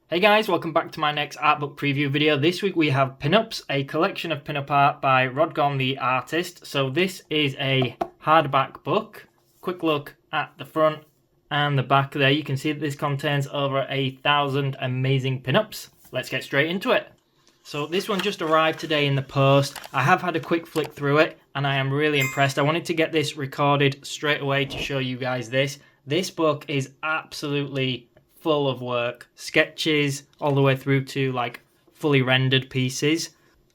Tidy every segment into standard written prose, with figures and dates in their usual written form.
Hey guys, welcome back to my next art book preview video. This week we have Pinups, a collection of pinup art by Rodgon the artist. So this is a hardback book. Quick look at the front and the back there. You can see that this contains over 1,000 amazing pinups. Let's get straight into it. So this one just arrived today in the post. I have had a quick flick through it and I am really impressed. I wanted to get this recorded straight away to show you guys this. This book is absolutely full of work, sketches all the way through to like fully rendered pieces.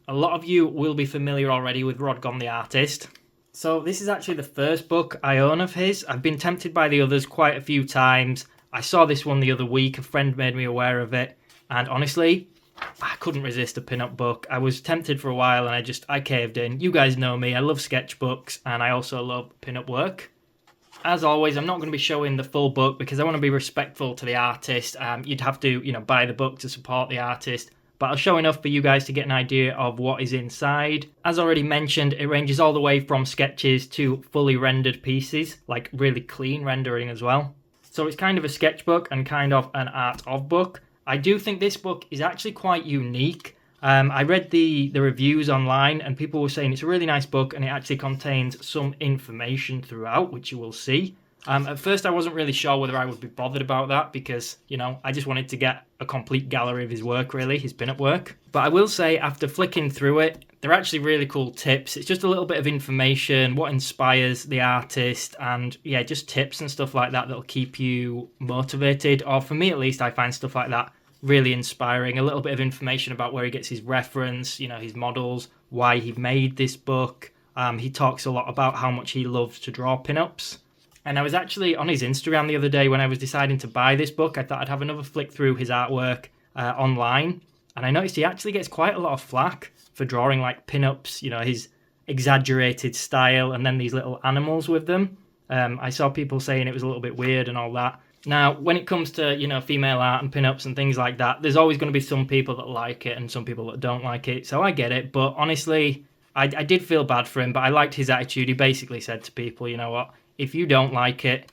A lot of you will be familiar already with Rodgon the artist. So this is actually the first book I own of his. I've been tempted by the others quite a few times. I saw this one the other week, a friend made me aware of it, and honestly, I couldn't resist a pinup book. I was tempted for a while and I caved in. You guys know me, I love sketchbooks and I also love pinup work. As always, I'm not going to be showing the full book because I want to be respectful to the artist. You'd have to, buy the book to support the artist. But I'll show enough for you guys to get an idea of what is inside. As already mentioned, it ranges all the way from sketches to fully rendered pieces, like really clean rendering as well. So it's kind of a sketchbook and kind of an art of book. I do think this book is actually quite unique. I read the reviews online and people were saying it's a really nice book and it actually contains some information throughout, which you will see. At first I wasn't really sure whether I would be bothered about that because, I just wanted to get a complete gallery of his work really, his pinup work. But I will say after flicking through it, they're actually really cool tips. It's just a little bit of information, what inspires the artist, and yeah, just tips and stuff like that that'll keep you motivated. Or for me at least, I find stuff like that really inspiring. A little bit of information about where he gets his reference, his models, why he made this book. He talks a lot about how much he loves to draw pinups. And I was actually on his Instagram the other day when I was deciding to buy this book. I thought I'd have another flick through his artwork online. And I noticed he actually gets quite a lot of flack for drawing like pinups, his exaggerated style and then these little animals with them. I saw people saying it was a little bit weird and all that. Now, when it comes to, female art and pinups and things like that, there's always going to be some people that like it and some people that don't like it. So I get it. But honestly, I did feel bad for him, but I liked his attitude. He basically said to people, you know what, if you don't like it,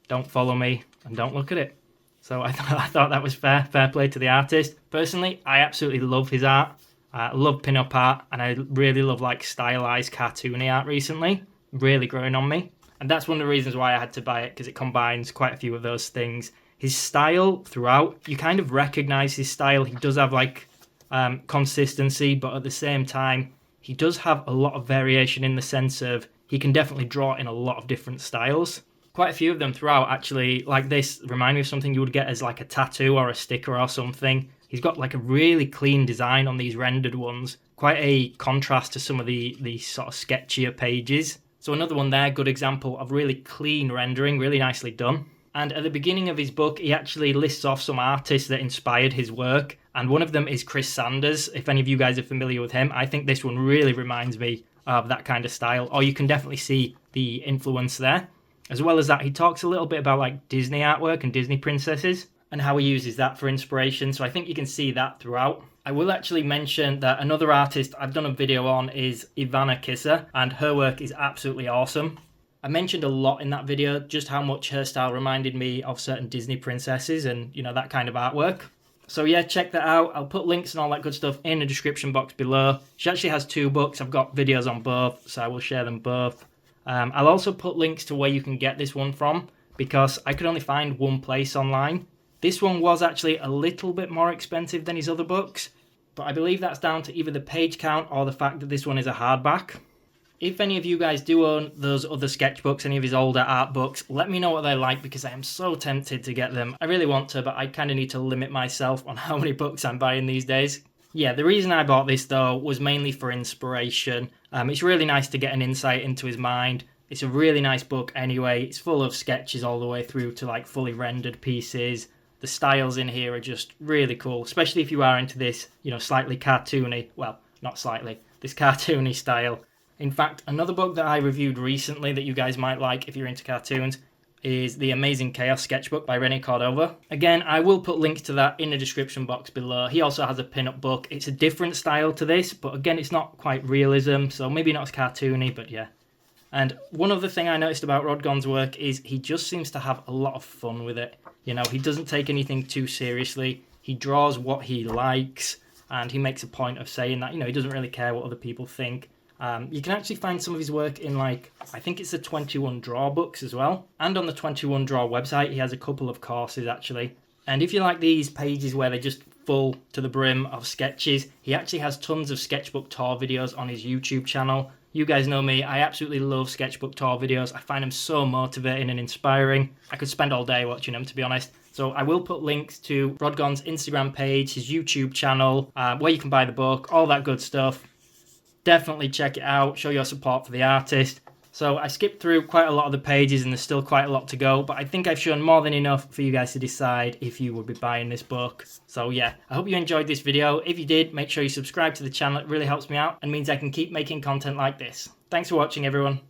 don't follow me and don't look at it. So I thought that was fair play to the artist. Personally, I absolutely love his art. I love pinup art and I really love like stylized cartoony art recently. Really growing on me. And that's one of the reasons why I had to buy it, because it combines quite a few of those things. His style throughout, you kind of recognize his style. He does have like consistency, but at the same time, he does have a lot of variation in the sense of he can definitely draw in a lot of different styles. Quite a few of them throughout actually, like this, remind me of something you would get as like a tattoo or a sticker or something. He's got like a really clean design on these rendered ones. Quite a contrast to some of the sort of sketchier pages. So another one there, good example of really clean rendering, really nicely done. And at the beginning of his book, he actually lists off some artists that inspired his work. And one of them is Chris Sanders. If any of you guys are familiar with him, I think this one really reminds me of that kind of style. Or you can definitely see the influence there. As well as that, he talks a little bit about like Disney artwork and Disney princesses and how he uses that for inspiration. So I think you can see that throughout. I will actually mention that another artist I've done a video on is Ivana Kisser, and her work is absolutely awesome. I mentioned a lot in that video just how much her style reminded me of certain Disney princesses and, that kind of artwork. So yeah, check that out. I'll put links and all that good stuff in the description box below. She actually has 2 books. I've got videos on both, so I will share them both. I'll also put links to where you can get this one from because I could only find one place online. This one was actually a little bit more expensive than his other books, but I believe that's down to either the page count or the fact that this one is a hardback. If any of you guys do own those other sketchbooks, any of his older art books, let me know what they're like because I am so tempted to get them. I really want to, but I kind of need to limit myself on how many books I'm buying these days. Yeah, the reason I bought this though was mainly for inspiration. It's really nice to get an insight into his mind. It's a really nice book anyway. It's full of sketches all the way through to like fully rendered pieces. The styles in here are just really cool, especially if you are into this, slightly cartoony, well, not slightly, this cartoony style. In fact, another book that I reviewed recently that you guys might like if you're into cartoons is The Amazing Chaos Sketchbook by Rene Cordova. Again, I will put links to that in the description box below. He also has a pin-up book. It's a different style to this, but again, it's not quite realism, so maybe not as cartoony, but yeah. And one other thing I noticed about Rodgon's work is he just seems to have a lot of fun with it. He doesn't take anything too seriously. He draws what he likes, and he makes a point of saying that, he doesn't really care what other people think. You can actually find some of his work in, I think it's the 21 Draw books as well. And on the 21 Draw website, he has a couple of courses, actually. And if you like these pages where they're just full to the brim of sketches, he actually has tons of sketchbook tour videos on his YouTube channel. You guys know me, I absolutely love sketchbook tour videos. I find them so motivating and inspiring. I could spend all day watching them, to be honest. So I will put links to Rodgon's Instagram page, his YouTube channel, where you can buy the book, all that good stuff. Definitely check it out, show your support for the artist. So I skipped through quite a lot of the pages and there's still quite a lot to go, but I think I've shown more than enough for you guys to decide if you would be buying this book. So yeah, I hope you enjoyed this video. If you did, make sure you subscribe to the channel. It really helps me out and means I can keep making content like this. Thanks for watching, everyone.